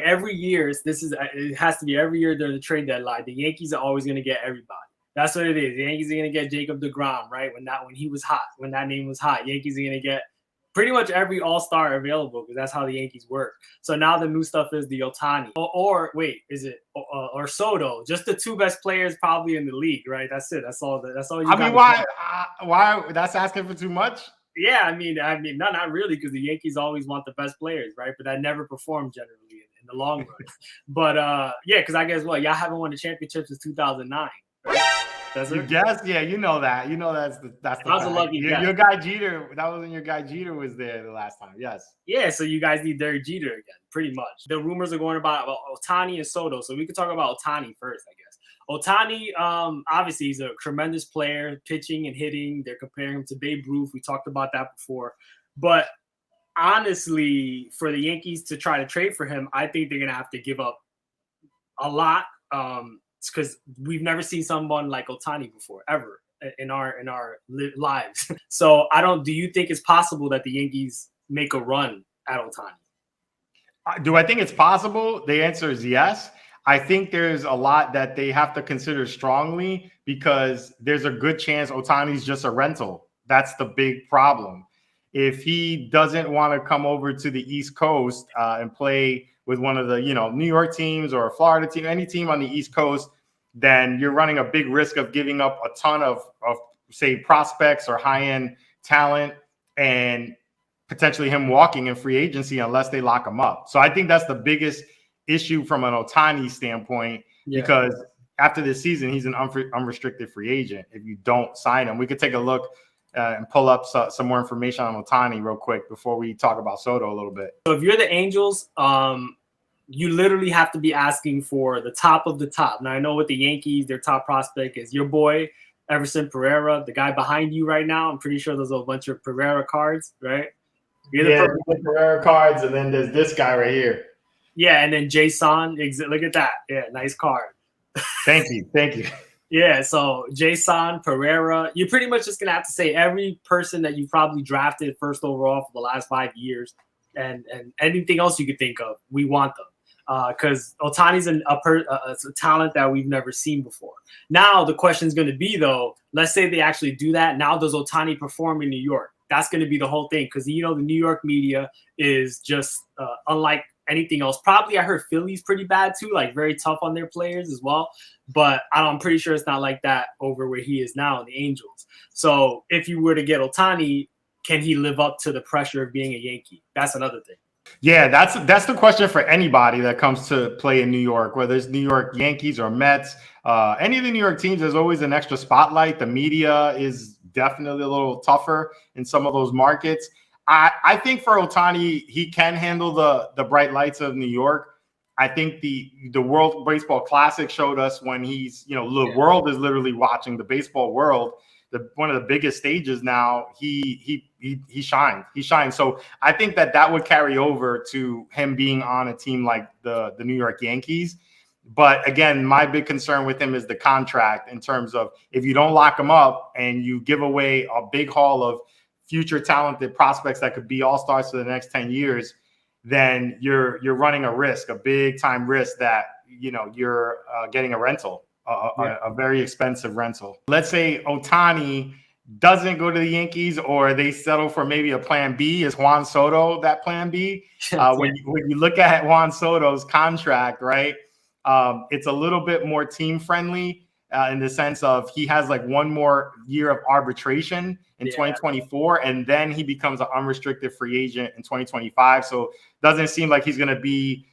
every year, it has to be every year during the trade deadline. The Yankees are always going to get everybody. That's what it is. The Yankees are going to get Jacob deGrom, right? When he was hot, when that name was hot, Yankees are going to get pretty much every all-star available because that's how the Yankees work. So now the new stuff is the Ohtani. Or wait, is it or Soto? Just the two best players probably in the league, right? That's it. That's all. That's all you got. I mean, why? That's asking for too much. Yeah, I mean, not really, because the Yankees always want the best players, right? But that never performed generally in the long run. But yeah, because I guess y'all haven't won a championship since 2009. Right? You guess, yeah, you know that. You know that's the that was fact. A lucky guess. Your guy Jeter, that was when your guy Jeter was there the last time. Yes. Yeah, so you guys need Derek Jeter again, pretty much. The rumors are going about Ohtani and Soto, so we could talk about Ohtani first, I guess. Ohtani, obviously, he's a tremendous player, pitching and hitting. They're comparing him to Babe Ruth. We talked about that before. But honestly, for the Yankees to try to trade for him, I think they're going to have to give up a lot. Because we've never seen someone like Ohtani before, ever in our lives. So do you think it's possible that the Yankees make a run at Ohtani? Do I think it's possible? The answer is yes. I think there's a lot that they have to consider strongly because there's a good chance Ohtani's just a rental. That's the big problem. If he doesn't want to come over to the East Coast and play with one of the, New York teams or a Florida team, any team on the East Coast, then you're running a big risk of giving up a ton of say, prospects or high-end talent and potentially him walking in free agency unless they lock him up. So I think that's the biggest issue from an Ohtani standpoint, because after this season, he's an unrestricted free agent if you don't sign him. We could take a look and pull up some more information on Ohtani real quick before we talk about Soto a little bit. So if you're the Angels, you literally have to be asking for the top of the top. Now, I know with the Yankees, their top prospect is your boy, Everson Pereira, the guy behind you right now. I'm pretty sure there's a bunch of Pereira cards, right? The Pereira cards, and then there's this guy right here. Yeah, and then Jason. Look at that. Yeah, nice card. Thank you. Yeah, so Jason Pereira, you're pretty much just going to have to say every person that you probably drafted first overall for the last 5 years and anything else you could think of, we want them. Because Ohtani's a talent that we've never seen before. Now the question is going to be, though, let's say they actually do that. Now does Ohtani perform in New York? That's going to be the whole thing, because, the New York media is just unlike anything else. Probably I heard Philly's pretty bad too, like very tough on their players as well. But I'm pretty sure it's not like that over where he is now in the Angels. So if you were to get Ohtani, can he live up to the pressure of being a Yankee? That's another thing. Yeah, that's the question for anybody that comes to play in New York, whether it's New York Yankees or Mets, any of the New York teams. There's always an extra spotlight. The media is definitely a little tougher in some of those markets. I think for Ohtani, he can handle the bright lights of New York. I think the World Baseball Classic showed us when the world is literally watching, the baseball world, one of the biggest stages now. He shined. So I think that would carry over to him being on a team like the New York Yankees. But again, my big concern with him is the contract, in terms of if you don't lock him up and you give away a big haul of future talented prospects that could be all-stars for the next 10 years, then you're running a risk, a big time risk that, you're getting a rental, a very expensive rental. Let's say Ohtani doesn't go to the Yankees, or they settle for maybe a plan B. Is Juan Soto that plan B? When you look at Juan Soto's contract, right, it's a little bit more team friendly in the sense of he has like one more year of arbitration in 2024, and then he becomes an unrestricted free agent in 2025. So doesn't seem like he's going to be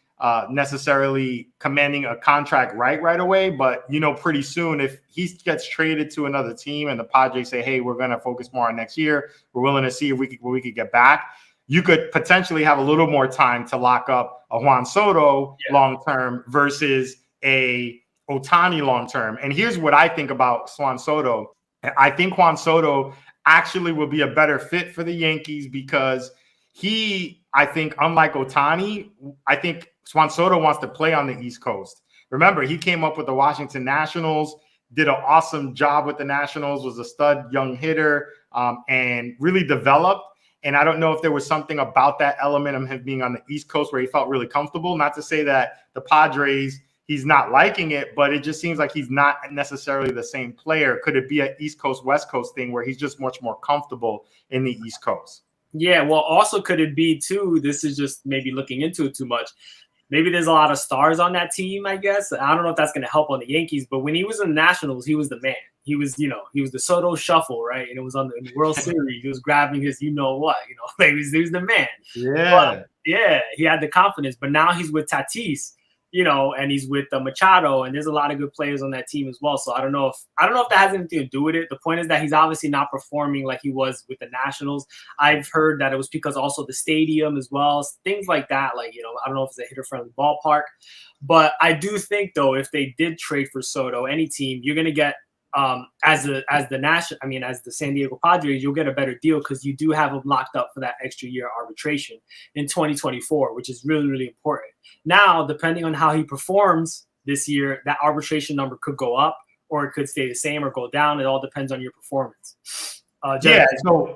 necessarily commanding a contract right away. But, pretty soon, if he gets traded to another team and the Padres say, hey, we're going to focus more on next year, we're willing to see if we could get back, you could potentially have a little more time to lock up a Juan Soto long-term versus a Ohtani long-term. And here's what I think about Juan Soto. I think Juan Soto actually will be a better fit for the Yankees because I think unlike Ohtani, I think Juan Soto wants to play on the East Coast. Remember, he came up with the Washington Nationals, did an awesome job with the Nationals, was a stud young hitter, and really developed. And I don't know if there was something about that element of him being on the East Coast where he felt really comfortable. Not to say that the Padres, he's not liking it, but it just seems like he's not necessarily the same player. Could it be an East Coast, West Coast thing where he's just much more comfortable in the East Coast? Yeah, well, also could it be too, this is just maybe looking into it too much. Maybe there's a lot of stars on that team, I guess. I don't know if that's going to help on the Yankees, but when he was in the Nationals, he was the man. He was, he was the Soto shuffle, right? And it was on the World Series. He was grabbing his, he was the man. Yeah. But, yeah, he had the confidence. But now he's with Tatis, and he's with Machado, and there's a lot of good players on that team as well. So I don't know if that has anything to do with it. The point is that he's obviously not performing like he was with the Nationals. I've heard that it was because also the stadium as well, things like that. Like, I don't know if it's a hitter-friendly ballpark, but I do think though, if they did trade for Soto, any team, you're gonna get as the San Diego Padres, you'll get a better deal because you do have him locked up for that extra year arbitration in 2024, which is really, really important. Now, depending on how he performs this year, that arbitration number could go up or it could stay the same or go down. It all depends on your performance.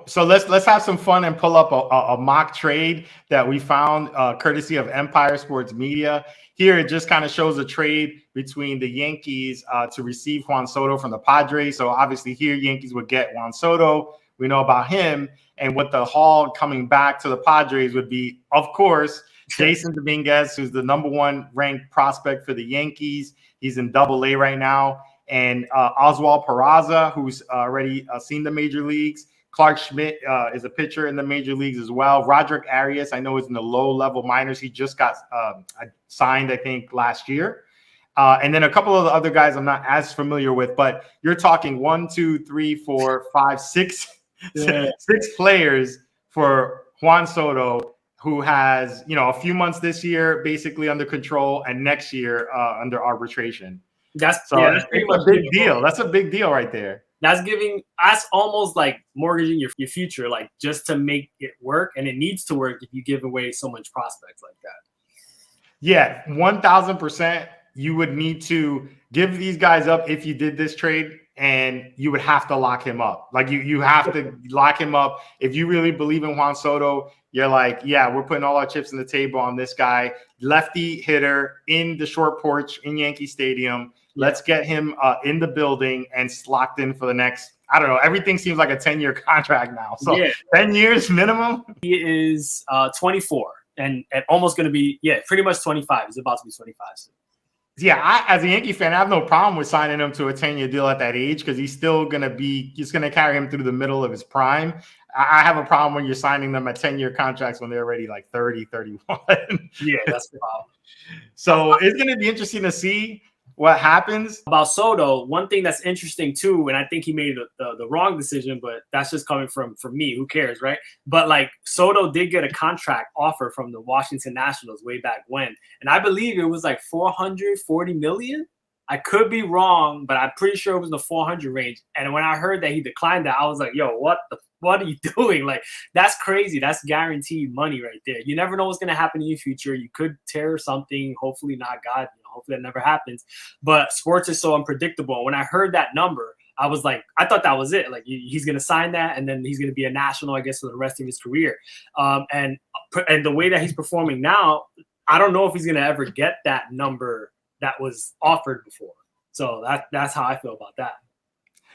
So let's have some fun and pull up a mock trade that we found courtesy of Empire Sports Media. Here, it just kind of shows a trade between the Yankees to receive Juan Soto from the Padres. So obviously here, Yankees would get Juan Soto. We know about him. And what the haul coming back to the Padres would be, of course, Jason Dominguez, who's the #1 ranked prospect for the Yankees. He's in Double-A right now. And Oswald Peraza, who's already seen the major leagues. Clark Schmidt is a pitcher in the major leagues as well. Roderick Arias, I know, is in the low-level minors. He just got signed, I think, last year. And then a couple of the other guys I'm not as familiar with, but you're talking 1, 2, 3, 4, 5, 6, 6 players for Juan Soto, who has, a few months this year basically under control and next year under arbitration. That's pretty much a big deal. That's a big deil right there. That's almost like mortgaging your future, like just to make it work. And it needs to work if you give away so much prospects like that. Yeah, 1,000%. You would need to give these guys up if you did this trade, and you would have to lock him up. Like you have to lock him up. If you really believe in Juan Soto, you're like, yeah, we're putting all our chips on the table on this guy, lefty hitter in the short porch in Yankee Stadium. Let's get him in the building and locked in for the next, I don't know, everything seems like a 10-year contract now. So 10 years minimum. He is 24 and almost going to be, pretty much 25. He's about to be 25 soon. Yeah, as a Yankee fan, I have no problem with signing him to a 10-year deal at that age because he's still going to carry him through the middle of his prime. I have a problem when you're signing them at 10-year contracts when they're already like 30, 31. Yeah, that's the problem. So it's going to be interesting to see what happens. About Soto, one thing that's interesting too, and I think he made the wrong decision, but that's just coming from me. Who cares, right? But like Soto did get a contract offer from the Washington Nationals way back when, and I believe it was like $440 million. I could be wrong, but I'm pretty sure it was the 400 range. And when I heard that he declined that, I was like, yo, what are you doing? Like, that's crazy. That's guaranteed money right there. You never know what's going to happen in your future. You could tear something. Hopefully not, God. Hopefully that never happens. But sports is so unpredictable. When I heard that number, I was like, I thought that was it. Like, he's going to sign that, and then he's going to be a national, I guess, for the rest of his career. And the way that he's performing now, I don't know if he's going to ever get that number that was offered before. So that's how I feel about that.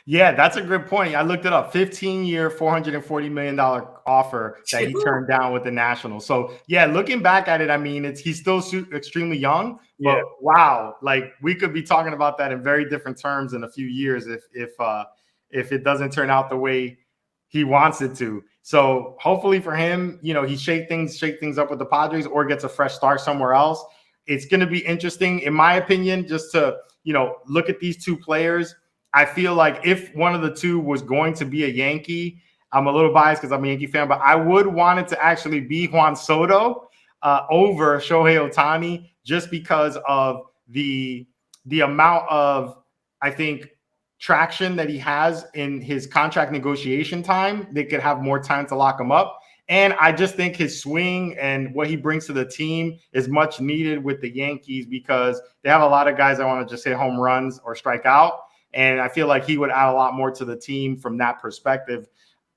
Yeah, that's a good point. I looked it up. 15-year, $440 million offer that he turned down with the Nationals. So, yeah, looking back at it, I mean, he's still extremely young. But, wow, like we could be talking about that in very different terms in a few years if it doesn't turn out the way he wants it to. So, hopefully for him, he shake things up with the Padres or gets a fresh start somewhere else. It's going to be interesting, in my opinion, just to, look at these two players. I feel like if one of the two was going to be a Yankee, I'm a little biased because I'm a Yankee fan, but I would want it to actually be Juan Soto over Shohei Ohtani just because of the amount of, I think, traction that he has in his contract negotiation time. They could have more time to lock him up. And I just think his swing and what he brings to the team is much needed with the Yankees because they have a lot of guys that want to just hit home runs or strike out. And I feel like he would add a lot more to the team from that perspective.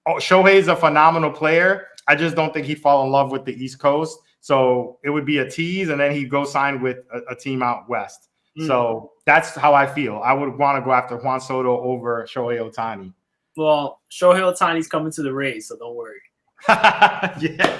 Shohei is a phenomenal player. I just don't think he'd fall in love with the East Coast. So it would be a tease, and then he'd go sign with a team out west. So that's how I feel. I would want to go after Juan Soto over Shohei Ohtani. Well, Shohei Ohtani's coming to the Rays, so don't worry. Yeah.